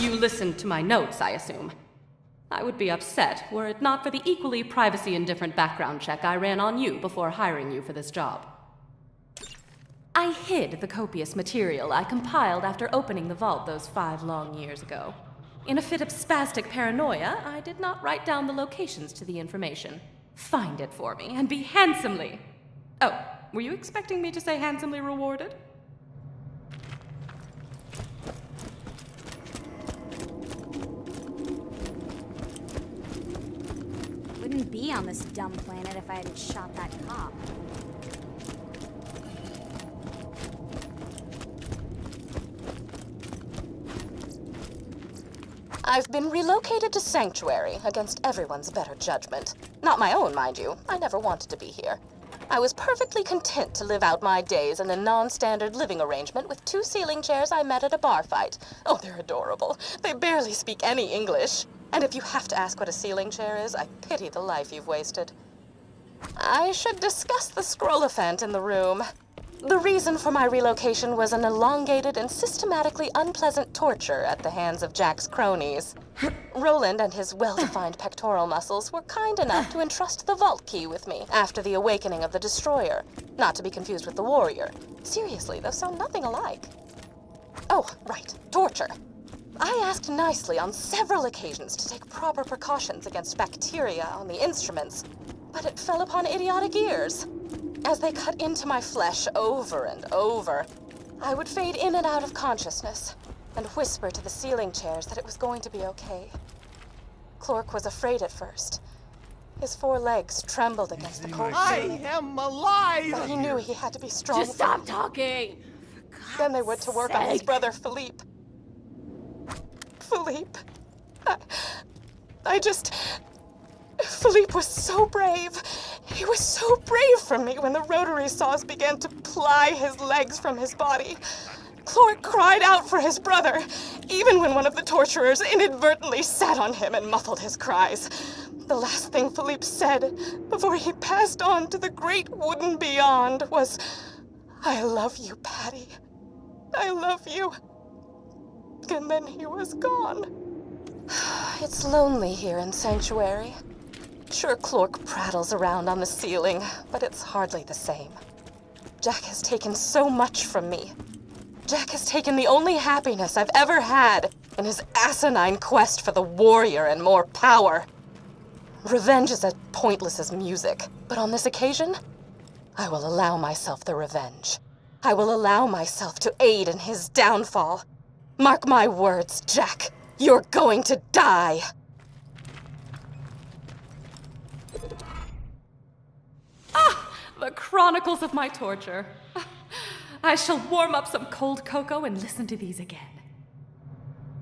You listened to my notes, I assume. I would be upset were it not for the equally privacy-indifferent background check I ran on you before hiring you for this job. I hid the copious material I compiled after opening the vault those 5 long years ago. In a fit of spastic paranoia, I did not write down the locations to the information. Find it for me, and be handsomely... Oh, were you expecting me to say handsomely rewarded? Wouldn't be on this dumb planet if I hadn't shot that cop. I've been relocated to Sanctuary against everyone's better judgment. Not my own, mind you. I never wanted to be here. I was perfectly content to live out my days in a non-standard living arrangement with 2 ceiling chairs I met at a bar fight. Oh, they're adorable. They barely speak any English. And if you have to ask what a ceiling chair is, I pity the life you've wasted. I should discuss the scrollophaint in the room. The reason for my relocation was an elongated and systematically unpleasant torture at the hands of Jack's cronies. Roland and his well-defined pectoral muscles were kind enough to entrust the vault key with me after the awakening of the Destroyer, not to be confused with the Warrior. Seriously, those sound nothing alike. Oh, right, torture. I asked nicely on several occasions to take proper precautions against bacteria on the instruments, but it fell upon idiotic ears. As they cut into my flesh over and over, I would fade in and out of consciousness and whisper to the ceiling chairs that it was going to be okay. Clark was afraid at first. His 4 legs trembled against the cold I ceiling. am alive! But he knew he had to be strong. Just stop talking! Then they went to work on his brother, Philippe. Philippe. Philippe was so brave. He was so brave for me when the rotary saws began to ply his legs from his body. Clark cried out for his brother, even when one of the torturers inadvertently sat on him and muffled his cries. The last thing Philippe said before he passed on to the great wooden beyond was, "I love you, Patty. I love you." And then he was gone. It's lonely here in Sanctuary. Sure, Clark prattles around on the ceiling, but it's hardly the same. Jack has taken so much from me. Jack has taken the only happiness I've ever had in his asinine quest for the warrior and more power. Revenge is as pointless as music, but on this occasion, I will allow myself the revenge. I will allow myself to aid in his downfall. Mark my words, Jack. You're going to die. The chronicles of my torture. I shall warm up some cold cocoa and listen to these again.